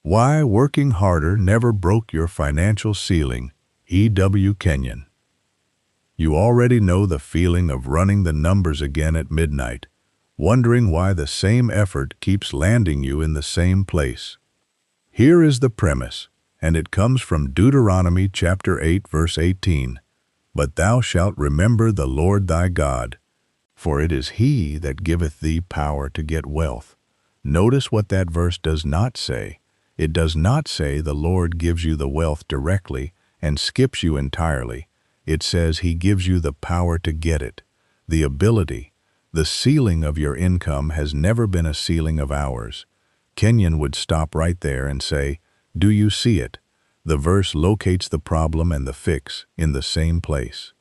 Why working harder never broke your financial ceiling. E.W. Kenyon. You already know the feeling of running the numbers again at midnight, wondering why the same effort keeps landing you in the same place. Here is the premise, and it comes from Deuteronomy chapter 8, verse 18. But thou shalt remember the Lord thy God, for it is he that giveth thee power to get wealth. Notice what that verse does not say. It does not say the Lord gives you the wealth directly and skips you entirely. It says he gives you the power to get it, the ability. The ceiling of your income has never been a ceiling of ours. Kenyon would stop right there and say, do you see it? The verse locates the problem and the fix in the same place.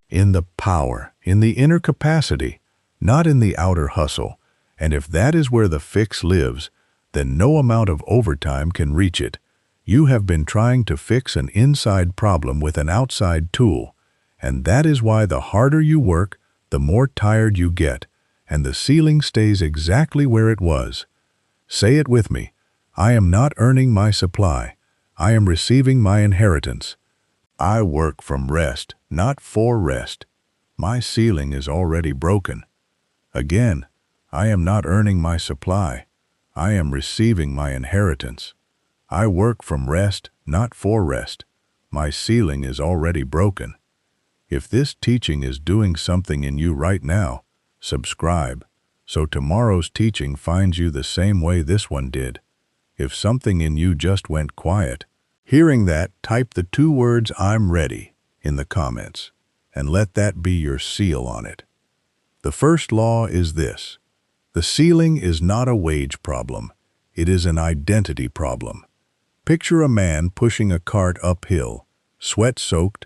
In the power, in the inner capacity, not in the outer hustle. And if that is where the fix lives, then no amount of overtime can reach it. You have been trying to fix an inside problem with an outside tool, and that is why the harder you work, the more tired you get, and the ceiling stays exactly where it was. Say it with me. I am not earning my supply. I am receiving my inheritance. I work from rest, not for rest. My ceiling is already broken. Again, I am not earning my supply. I am receiving my inheritance. I work from rest, not for rest. My ceiling is already broken. If this teaching is doing something in you right now, subscribe, so tomorrow's teaching finds you the same way this one did. If something in you just went quiet, hearing that, type the 2 words "I'm ready" in the comments, and let that be your seal on it. The first law is this. The ceiling is not a wage problem. It is an identity problem. Picture a man pushing a cart uphill, sweat-soaked,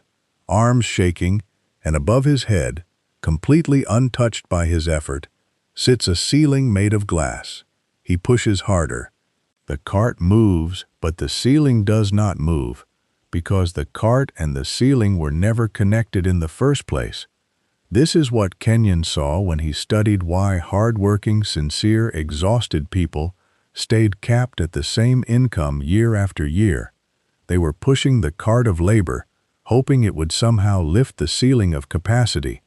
arms shaking, and above his head, completely untouched by his effort, sits a ceiling made of glass. He pushes harder. The cart moves, but the ceiling does not move, because the cart and the ceiling were never connected in the first place. This is what Kenyon saw when he studied why hard-working, sincere, exhausted people stayed capped at the same income year after year. They were pushing the cart of labor, hoping it would somehow lift the ceiling of capacity.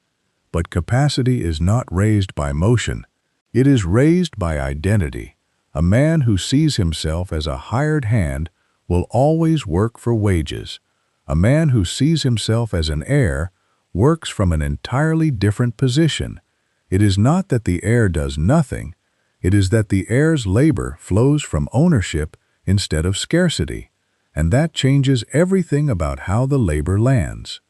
But capacity is not raised by motion. It is raised by identity. A man who sees himself as a hired hand will always work for wages. A man who sees himself as an heir works from an entirely different position. It is not that the heir does nothing. It is that the heir's labor flows from ownership instead of scarcity, and that changes everything about how the labor lands.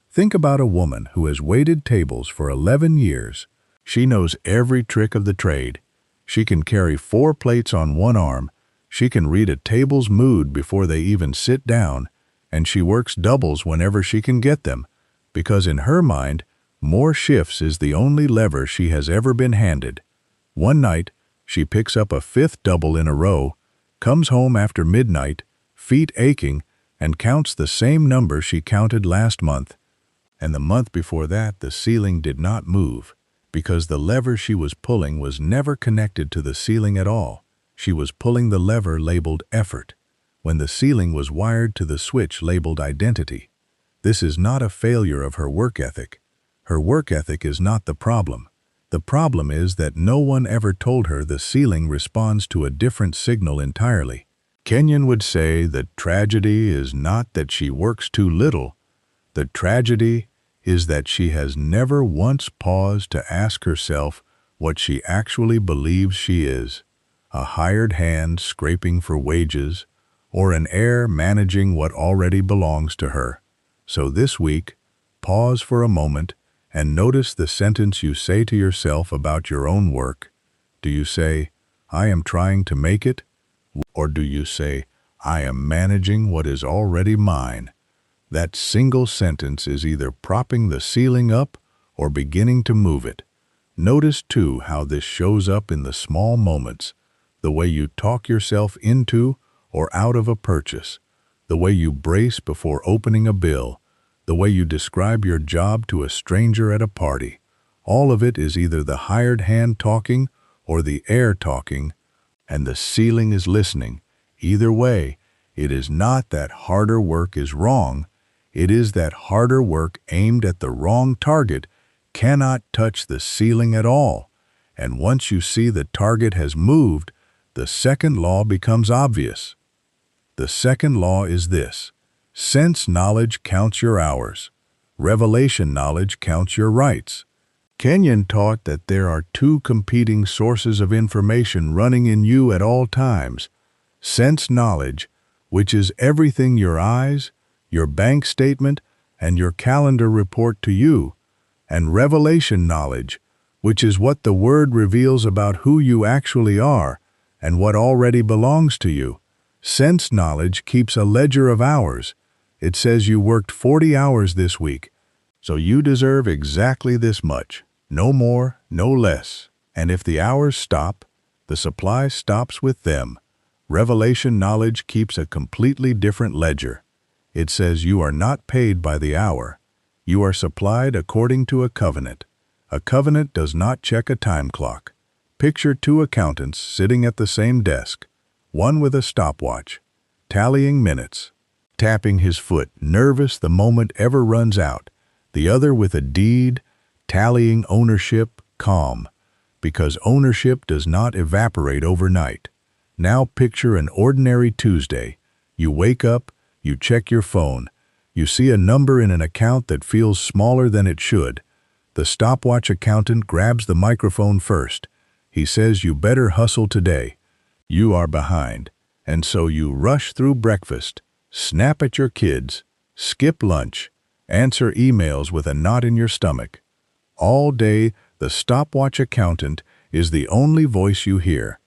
Think about a woman who has waited tables for 11 years. She knows every trick of the trade. She can carry 4 plates on one arm. She can read a table's mood before they even sit down, and she works doubles whenever she can get them, because in her mind, more shifts is the only lever she has ever been handed. One night, she picks up a 5th double in a row, comes home after midnight, feet aching, and counts the same number she counted last month. And the month before that, the ceiling did not move, because the lever she was pulling was never connected to the ceiling at all. She was pulling the lever labeled effort, when the ceiling was wired to the switch labeled identity. This is not a failure of her work ethic. Her work ethic is not the problem. The problem is that no one ever told her the ceiling responds to a different signal entirely. Kenyon would say the tragedy is not that she works too little. The tragedy is that she has never once paused to ask herself what she actually believes she is, a hired hand scraping for wages, or an heir managing what already belongs to her. So this week, pause for a moment and notice the sentence you say to yourself about your own work. Do you say, I am trying to make it? Or do you say, I am managing what is already mine? That single sentence is either propping the ceiling up or beginning to move it. Notice, too, how this shows up in the small moments, the way you talk yourself into or out of a purchase, the way you brace before opening a bill, the way you describe your job to a stranger at a party. All of it is either the hired hand talking or the heir talking, and the ceiling is listening, Either way, it is not that harder work is wrong. It is that harder work aimed at the wrong target cannot touch the ceiling at all. And once you see the target has moved, the second law becomes obvious. The second law is this: sense knowledge counts your hours. Revelation knowledge counts your rights. Kenyon taught that there are two competing sources of information running in you at all times: sense knowledge, which is everything your eyes, your bank statement, and your calendar report to you, and revelation knowledge, which is what the Word reveals about who you actually are and what already belongs to you. Sense knowledge keeps a ledger of hours. It says you worked 40 hours this week, so you deserve exactly this much, no more, no less. And if the hours stop, the supply stops with them. Revelation knowledge keeps a completely different ledger. It says you are not paid by the hour. You are supplied according to a covenant. A covenant does not check a time clock. Picture two accountants sitting at the same desk, one with a stopwatch, tallying minutes, tapping his foot, nervous the moment ever runs out, the other with a deed, tallying ownership, calm, because ownership does not evaporate overnight. Now picture an ordinary Tuesday. You wake up, you check your phone, you see a number in an account that feels smaller than it should. The stopwatch accountant grabs the microphone first. He says you better hustle today. You are behind, and so you rush through breakfast, snap at your kids, skip lunch, answer emails with a knot in your stomach. All day, the stopwatch accountant is the only voice you hear.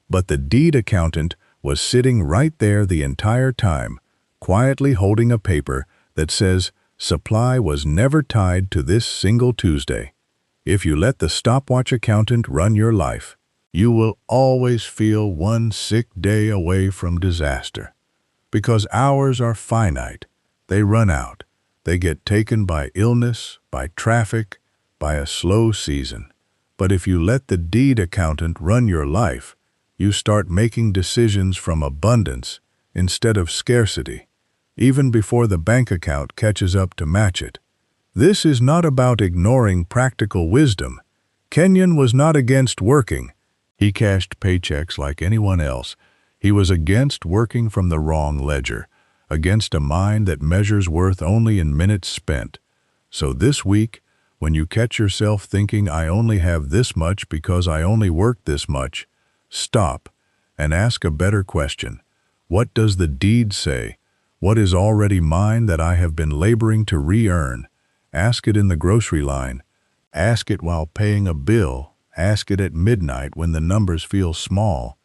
But the deed accountant was sitting right there the entire time, quietly holding a paper that says supply was never tied to this single Tuesday. If you let the stopwatch accountant run your life, you will always feel one sick day away from disaster. Because hours are finite. They run out. They get taken by illness, by traffic, by a slow season. But if you let the deed accountant run your life, you start making decisions from abundance instead of scarcity, even before the bank account catches up to match it. This is not about ignoring practical wisdom. Kenyon was not against working. He cashed paychecks like anyone else. He was against working from the wrong ledger, against a mind that measures worth only in minutes spent. So this week, when you catch yourself thinking, I only have this much because I only worked this much, stop and ask a better question. What does the deed say? What is already mine that I have been laboring to re-earn? Ask it in the grocery line. Ask it while paying a bill. Ask it at midnight when the numbers feel small.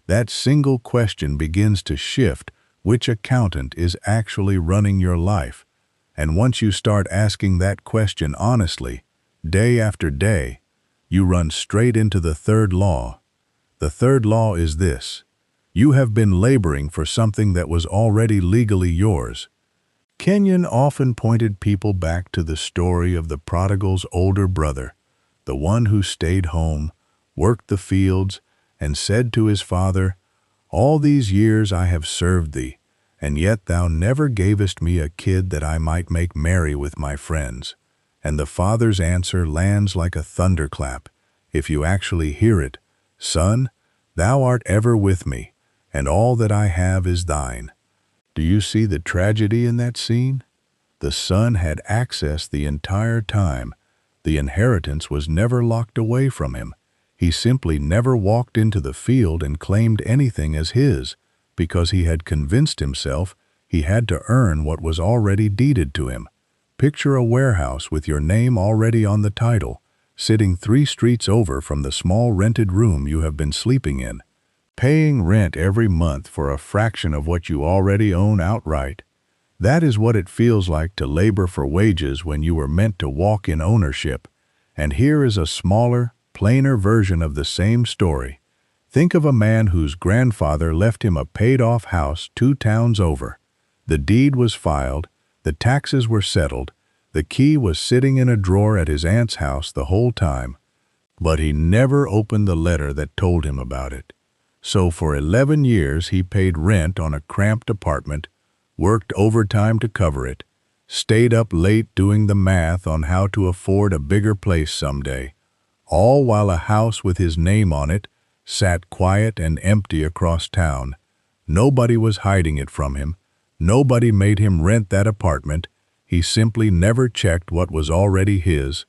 That single question begins to shift which accountant is actually running your life. And once you start asking that question honestly, day after day, you run straight into the third law. The third law is this: you have been laboring for something that was already legally yours. Kenyon often pointed people back to the story of the prodigal's older brother, the one who stayed home, worked the fields, and said to his father, "All these years I have served thee, and yet thou never gavest me a kid that I might make merry with my friends." And the father's answer lands like a thunderclap, if you actually hear it: "Son, thou art ever with me, and all that I have is thine." Do you see the tragedy in that scene? The son had access the entire time. The inheritance was never locked away from him. He simply never walked into the field and claimed anything as his, because he had convinced himself he had to earn what was already deeded to him. Picture a warehouse with your name already on the title, sitting 3 streets over from the small rented room you have been sleeping in, paying rent every month for a fraction of what you already own outright. That is what it feels like to labor for wages when you were meant to walk in ownership. And here is a smaller, plainer version of the same story. Think of a man whose grandfather left him a paid-off house 2 towns over. The deed was filed, the taxes were settled, the key was sitting in a drawer at his aunt's house the whole time, but he never opened the letter that told him about it. So for 11 years he paid rent on a cramped apartment, worked overtime to cover it, stayed up late doing the math on how to afford a bigger place someday, all while a house with his name on it sat quiet and empty across town. Nobody was hiding it from him. Nobody made him rent that apartment. He simply never checked what was already his.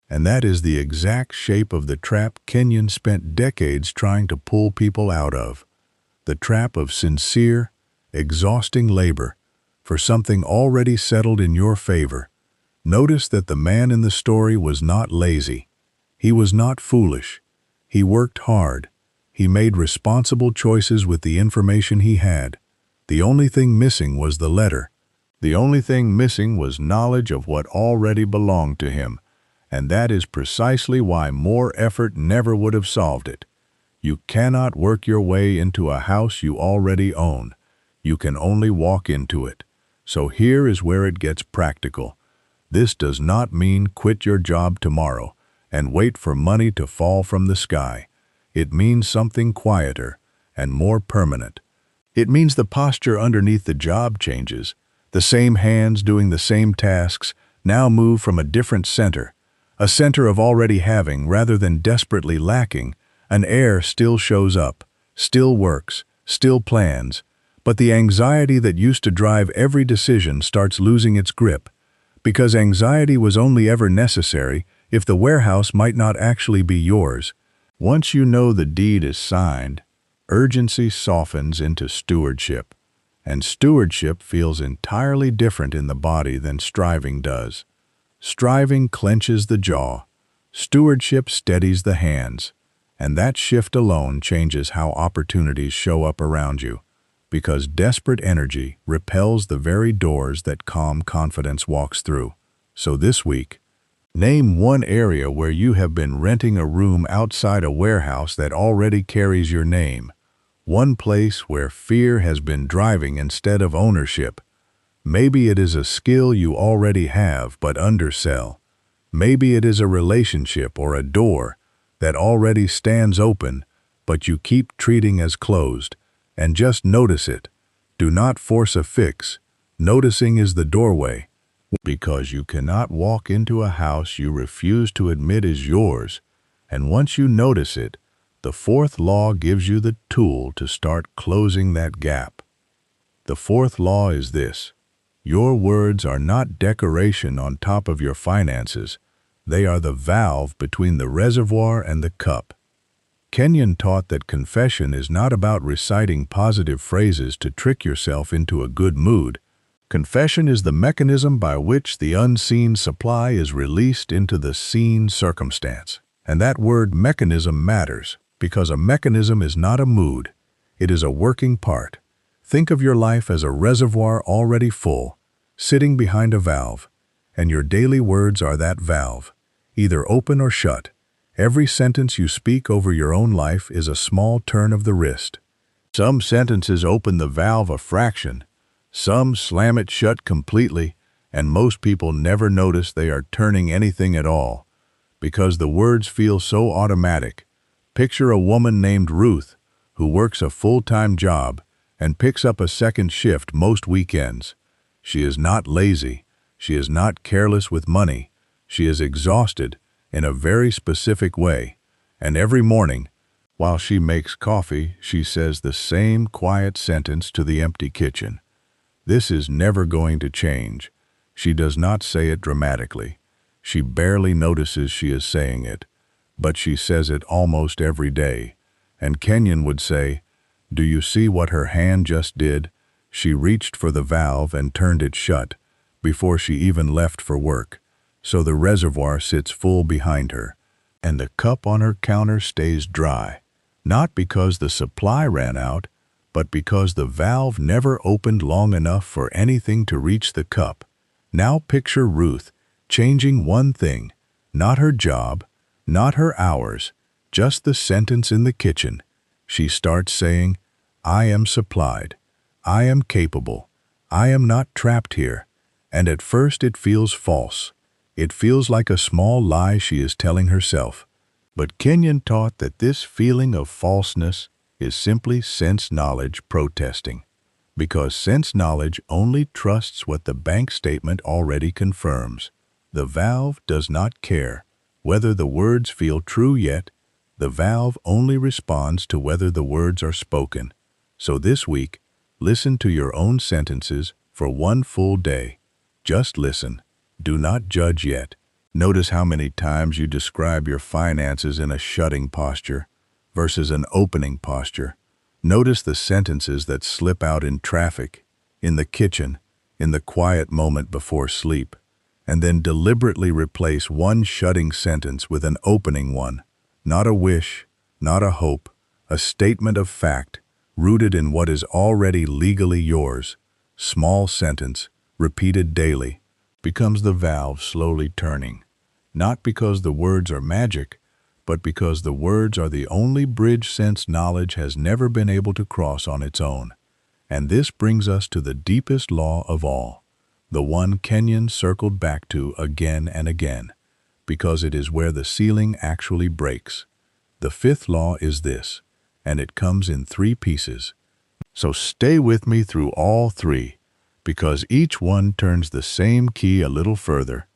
And that is the exact shape of the trap Kenyon spent decades trying to pull people out of. The trap of sincere, exhausting labor for something already settled in your favor. Notice that the man in the story was not lazy. He was not foolish. He worked hard. He made responsible choices with the information he had. The only thing missing was the letter. The only thing missing was knowledge of what already belonged to him. And that is precisely why more effort never would have solved it. You cannot work your way into a house you already own. You can only walk into it. So here is where it gets practical. This does not mean quit your job tomorrow and wait for money to fall from the sky. It means something quieter and more permanent. It means the posture underneath the job changes. The same hands doing the same tasks now move from a different center. A center of already having rather than desperately lacking. An air still shows up, still works, still plans, but the anxiety that used to drive every decision starts losing its grip, because anxiety was only ever necessary if the warehouse might not actually be yours. Once you know the deed is signed, urgency softens into stewardship, and stewardship feels entirely different in the body than striving does. Striving clenches the jaw, stewardship steadies the hands, and that shift alone changes how opportunities show up around you, because desperate energy repels the very doors that calm confidence walks through. So this week, name one area where you have been renting a room outside a warehouse that already carries your name. One place where fear has been driving instead of ownership. Maybe it is a skill you already have but undersell. Maybe it is a relationship or a door that already stands open but you keep treating as closed. And just notice it. Do not force a fix. Noticing is the doorway. Because you cannot walk into a house you refuse to admit is yours. And once you notice it, the fourth law gives you the tool to start closing that gap. The fourth law is this. Your words are not decoration on top of your finances. They are the valve between the reservoir and the cup. Kenyon taught that confession is not about reciting positive phrases to trick yourself into a good mood. Confession is the mechanism by which the unseen supply is released into the seen circumstance. And that word mechanism matters, because a mechanism is not a mood. It is a working part. Think of your life as a reservoir already full, sitting behind a valve, and your daily words are that valve, either open or shut. Every sentence you speak over your own life is a small turn of the wrist. Some sentences open the valve a fraction, some slam it shut completely, and most people never notice they are turning anything at all, because the words feel so automatic. Picture a woman named Ruth, who works a full-time job and picks up a second shift most weekends. She is not lazy. She is not careless with money. She is exhausted in a very specific way, and every morning, while she makes coffee, she says the same quiet sentence to the empty kitchen. This is never going to change. She does not say it dramatically. She barely notices she is saying it, but she says it almost every day. And Kenyon would say, "Do you see what her hand just did? She reached for the valve and turned it shut before she even left for work. So the reservoir sits full behind her, and the cup on her counter stays dry, not because the supply ran out, but because the valve never opened long enough for anything to reach the cup." Now picture Ruth changing one thing, not her job, not her hours, just the sentence in the kitchen. She starts saying, "I am supplied. I am capable. I am not trapped here." And at first it feels false. It feels like a small lie she is telling herself. But Kenyon taught that this feeling of falseness is simply sense knowledge protesting, because sense knowledge only trusts what the bank statement already confirms. The valve does not care whether the words feel true yet. The valve only responds to whether the words are spoken. So this week, listen to your own sentences for one full day. Just listen. Do not judge yet. Notice how many times you describe your finances in a shutting posture versus an opening posture. Notice the sentences that slip out in traffic, in the kitchen, in the quiet moment before sleep, and then deliberately replace one shutting sentence with an opening one. Not a wish, not a hope, a statement of fact, rooted in what is already legally yours. Small sentence, repeated daily, becomes the valve slowly turning. Not because the words are magic, but because the words are the only bridge sense knowledge has never been able to cross on its own. And this brings us to the deepest law of all, the one Kenyon circled back to again and again, because it is where the ceiling actually breaks. The fifth law is this, and it comes in 3 pieces. So stay with me through all 3, because each one turns the same key a little further,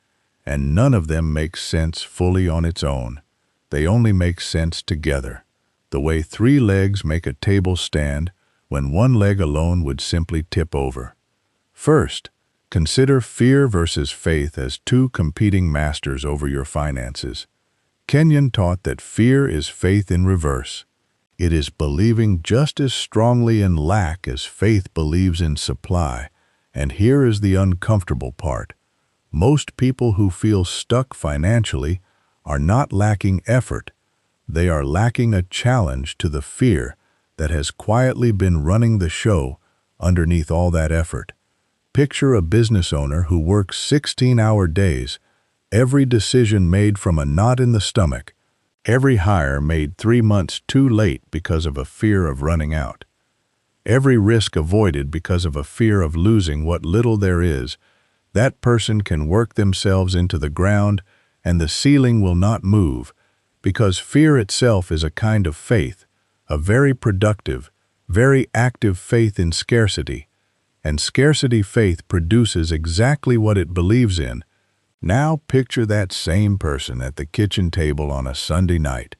and none of them makes sense fully on its own. They only make sense together, the way 3 legs make a table stand when one leg alone would simply tip over. First, consider fear versus faith as 2 competing masters over your finances. Kenyon taught that fear is faith in reverse. It is believing just as strongly in lack as faith believes in supply. And here is the uncomfortable part. Most people who feel stuck financially are not lacking effort. They are lacking a challenge to the fear that has quietly been running the show underneath all that effort. Picture a business owner who works 16-hour days, every decision made from a knot in the stomach, every hire made 3 months too late because of a fear of running out. Every risk avoided because of a fear of losing what little there is. That person can work themselves into the ground and the ceiling will not move, because fear itself is a kind of faith, a very productive, very active faith in scarcity. And scarcity faith produces exactly what it believes in. Now picture that same person at the kitchen table on a Sunday night,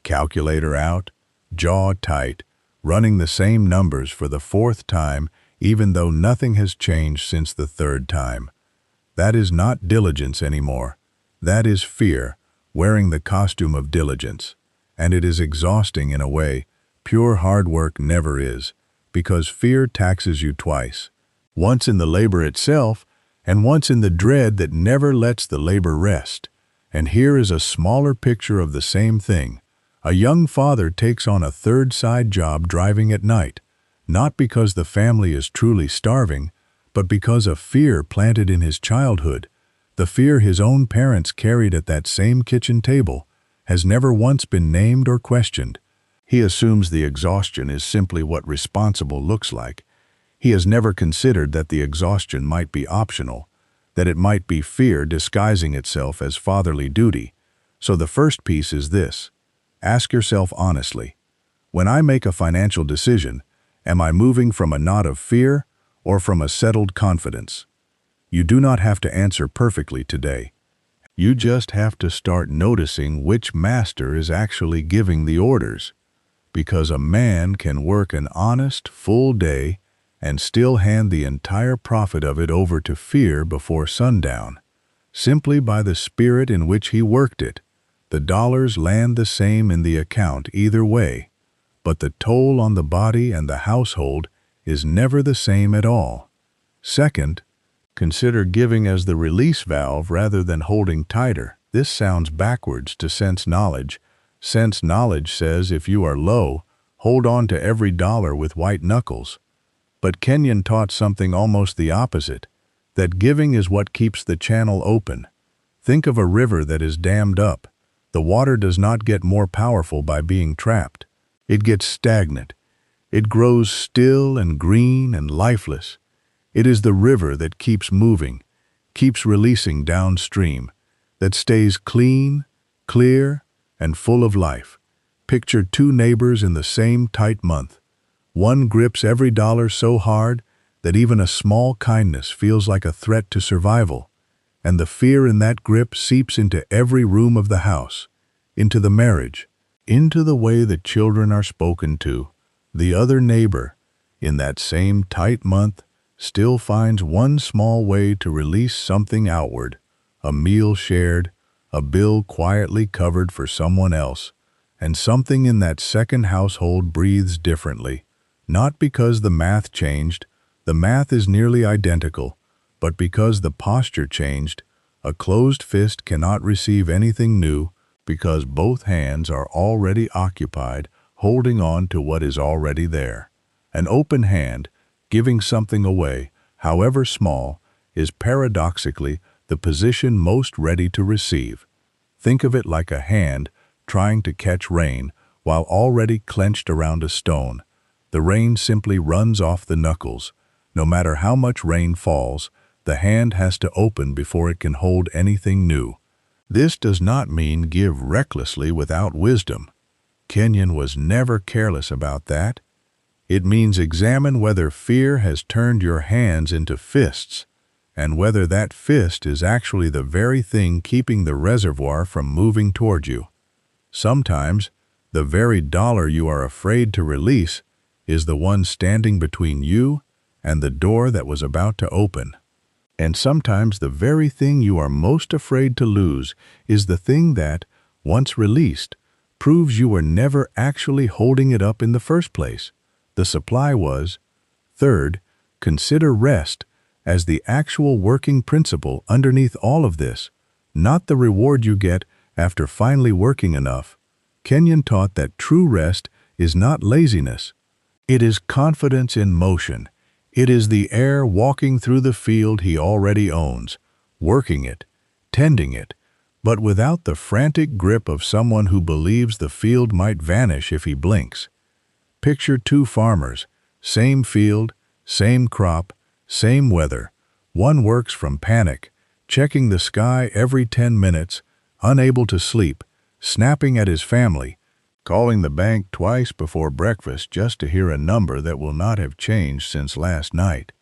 calculator out, jaw tight, running the same numbers for the 4th time, even though nothing has changed since the 3rd time. That is not diligence anymore. That is fear, wearing the costume of diligence. And it is exhausting in a way. Pure hard work never is, because fear taxes you twice. Once in the labor itself, and once in the dread that never lets the labor rest. And here is a smaller picture of the same thing. A young father takes on a 3rd side job driving at night, not because the family is truly starving, but because of fear planted in his childhood. The fear his own parents carried at that same kitchen table has never once been named or questioned. He assumes the exhaustion is simply what responsible looks like. He has never considered that the exhaustion might be optional, that it might be fear disguising itself as fatherly duty. So the first piece is this. Ask yourself honestly, when I make a financial decision, am I moving from a knot of fear or from a settled confidence? You do not have to answer perfectly today. You just have to start noticing which master is actually giving the orders. Because a man can work an honest, full day and still hand the entire profit of it over to fear before sundown, simply by the spirit in which he worked it. The dollars land the same in the account either way, but the toll on the body and the household is never the same at all. Second, consider giving as the release valve rather than holding tighter. This sounds backwards to sense knowledge. Sense knowledge says if you are low, hold on to every dollar with white knuckles. But Kenyon taught something almost the opposite, that giving is what keeps the channel open. Think of a river that is dammed up. The water does not get more powerful by being trapped. It gets stagnant. It grows still and green and lifeless. It is the river that keeps moving, keeps releasing downstream, that stays clean, clear, and full of life. Picture two neighbors in the same tight month. One grips every dollar so hard that even a small kindness feels like a threat to survival, and the fear in that grip seeps into every room of the house, into the marriage, into the way that children are spoken to. The other neighbor, in that same tight month, still finds one small way to release something outward, a meal shared, a bill quietly covered for someone else, and something in that second household breathes differently, not because the math changed, the math is nearly identical, but because the posture changed. A closed fist cannot receive anything new because both hands are already occupied holding on to what is already there. An open hand, giving something away, however small, is paradoxically the position most ready to receive. Think of it like a hand trying to catch rain while already clenched around a stone. The rain simply runs off the knuckles. No matter how much rain falls, the hand has to open before it can hold anything new. This does not mean give recklessly without wisdom. Kenyon was never careless about that. It means examine whether fear has turned your hands into fists, and whether that fist is actually the very thing keeping the reservoir from moving toward you. Sometimes, the very dollar you are afraid to release is the one standing between you and the door that was about to open. And sometimes the very thing you are most afraid to lose is the thing that, once released, proves you were never actually holding it up in the first place. The supply was. Third, consider rest as the actual working principle underneath all of this, not the reward you get after finally working enough. Kenyon taught that true rest is not laziness. It is confidence in motion. It is the heir walking through the field he already owns, working it, tending it, but without the frantic grip of someone who believes the field might vanish if he blinks. Picture two farmers, same field, same crop, same weather. One works from panic, checking the sky every 10 minutes, unable to sleep, snapping at his family, calling the bank twice before breakfast just to hear a number that will not have changed since last night.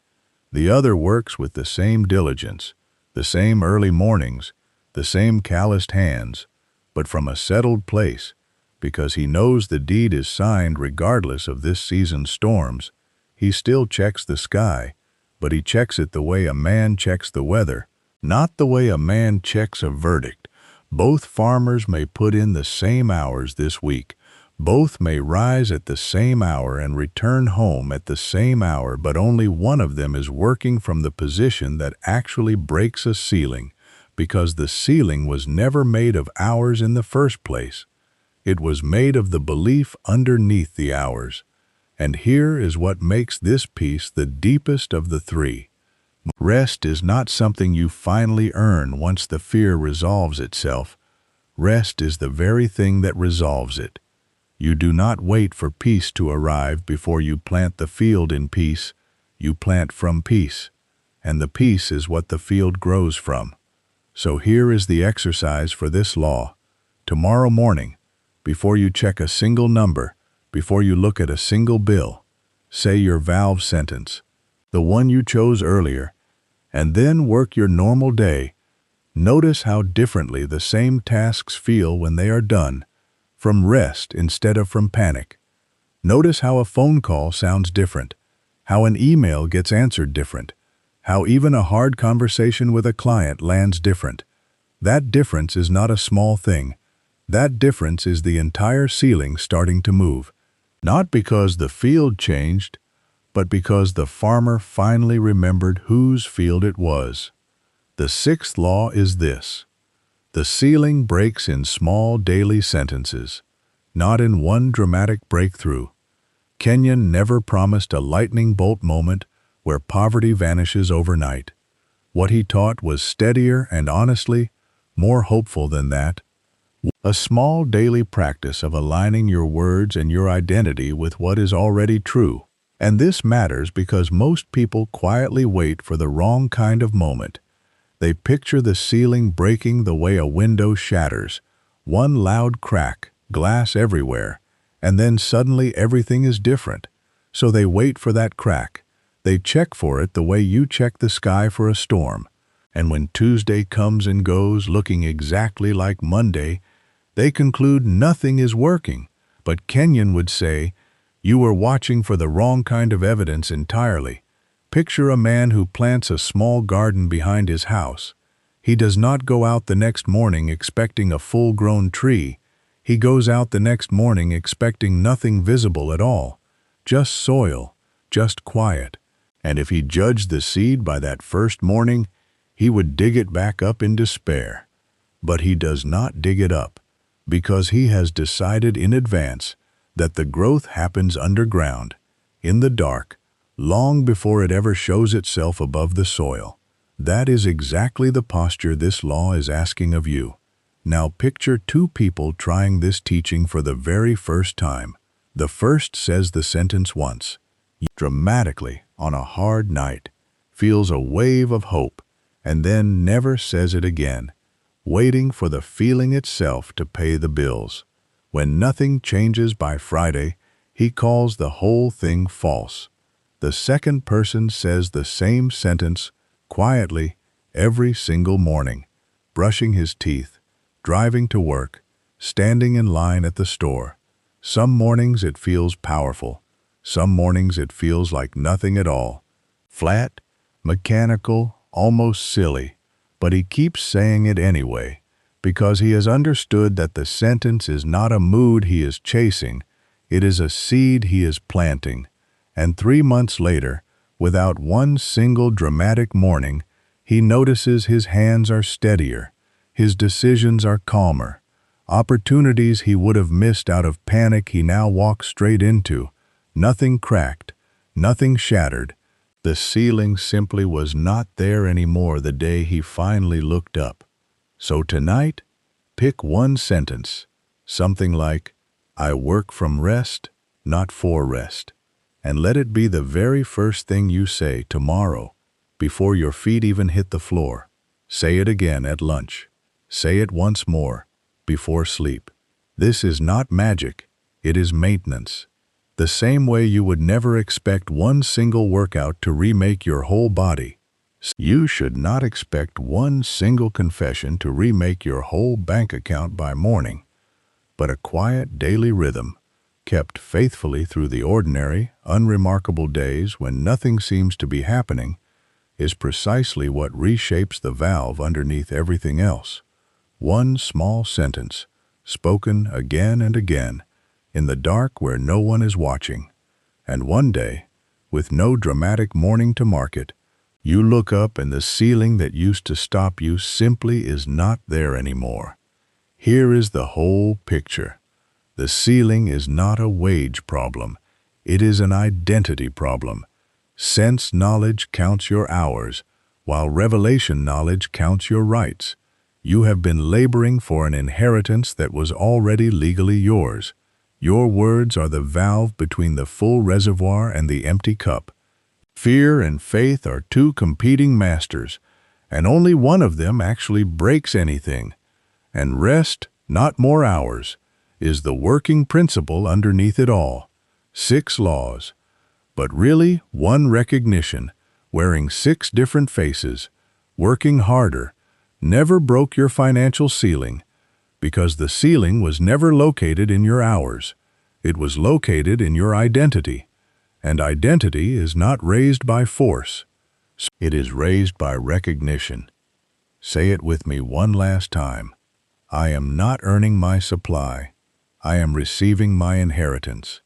The other works with the same diligence, the same early mornings, the same calloused hands, but from a settled place, because he knows the deed is signed regardless of this season's storms. He still checks the sky, but he checks it the way a man checks the weather, not the way a man checks a verdict. Both farmers may put in the same hours this week. Both may rise at the same hour and return home at the same hour, but only one of them is working from the position that actually breaks a ceiling, because the ceiling was never made of hours in the first place. It was made of the belief underneath the hours. And here is what makes this piece the deepest of the three. Rest is not something you finally earn once the fear resolves itself. Rest is the very thing that resolves it. You do not wait for peace to arrive before you plant the field in peace. You plant from peace, and the peace is what the field grows from. So here is the exercise for this law. Tomorrow morning, before you check a single number, before you look at a single bill, say your valve sentence, the one you chose earlier, and then work your normal day. Notice how differently the same tasks feel when they are done, from rest instead of from panic. Notice how a phone call sounds different, how an email gets answered different, how even a hard conversation with a client lands different. That difference is not a small thing. That difference is the entire ceiling starting to move. Not because the field changed, but because the farmer finally remembered whose field it was. The sixth law is this. The ceiling breaks in small daily sentences, not in one dramatic breakthrough. Kenyon never promised a lightning bolt moment where poverty vanishes overnight. What he taught was steadier and honestly, more hopeful than that. A small daily practice of aligning your words and your identity with what is already true. And this matters because most people quietly wait for the wrong kind of moment. They picture the ceiling breaking the way a window shatters, one loud crack, glass everywhere, and then suddenly everything is different. So they wait for that crack. They check for it the way you check the sky for a storm. And when Tuesday comes and goes looking exactly like Monday, they conclude nothing is working. But Kenyon would say, you were watching for the wrong kind of evidence entirely. Picture a man who plants a small garden behind his house. He does not go out the next morning expecting a full-grown tree. He goes out the next morning expecting nothing visible at all, just soil, just quiet. And if he judged the seed by that first morning, he would dig it back up in despair. But he does not dig it up, because he has decided in advance that the growth happens underground, in the dark, long before it ever shows itself above the soil. That is exactly the posture this law is asking of you. Now picture two people trying this teaching for the very first time. The first says the sentence once, dramatically, on a hard night, feels a wave of hope, and then never says it again, waiting for the feeling itself to pay the bills. When nothing changes by Friday, he calls the whole thing false. The second person says the same sentence quietly every single morning, brushing his teeth, driving to work, standing in line at the store. Some mornings it feels powerful. Some mornings it feels like nothing at all. Flat, mechanical, almost silly. But he keeps saying it anyway, because he has understood that the sentence is not a mood he is chasing, it is a seed he is planting. And 3 months later, without one single dramatic morning, he notices his hands are steadier, his decisions are calmer. Opportunities he would have missed out of panic he now walks straight into. Nothing cracked, nothing shattered. The ceiling simply was not there anymore the day he finally looked up. So tonight, pick one sentence, something like, I work from rest, not for rest. And let it be the very first thing you say tomorrow, before your feet even hit the floor. Say it again at lunch. Say it once more, before sleep. This is not magic, it is maintenance. The same way you would never expect one single workout to remake your whole body, you should not expect one single confession to remake your whole bank account by morning. But a quiet daily rhythm, kept faithfully through the ordinary, unremarkable days when nothing seems to be happening, is precisely what reshapes the valve underneath everything else. One small sentence, spoken again and again, in the dark where no one is watching. And one day, with no dramatic morning to mark it, you look up and the ceiling that used to stop you simply is not there anymore. Here is the whole picture. The ceiling is not a wage problem. It is an identity problem. Sense knowledge counts your hours, while revelation knowledge counts your rights. You have been laboring for an inheritance that was already legally yours. Your words are the valve between the full reservoir and the empty cup. Fear and faith are two competing masters, and only one of them actually breaks anything. And rest, not more hours, is the working principle underneath it all. 6 laws, but really one recognition, wearing 6 different faces, working harder, never broke your financial ceiling, because the ceiling was never located in your hours. It was located in your identity, and identity is not raised by force. It is raised by recognition. Say it with me one last time. I am not earning my supply. I am receiving my inheritance.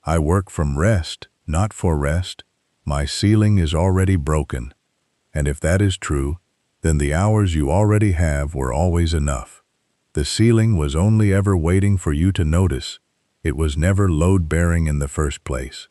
I work from rest, not for rest. My ceiling is already broken. And if that is true, then the hours you already have were always enough. The ceiling was only ever waiting for you to notice. It was never load-bearing in the first place.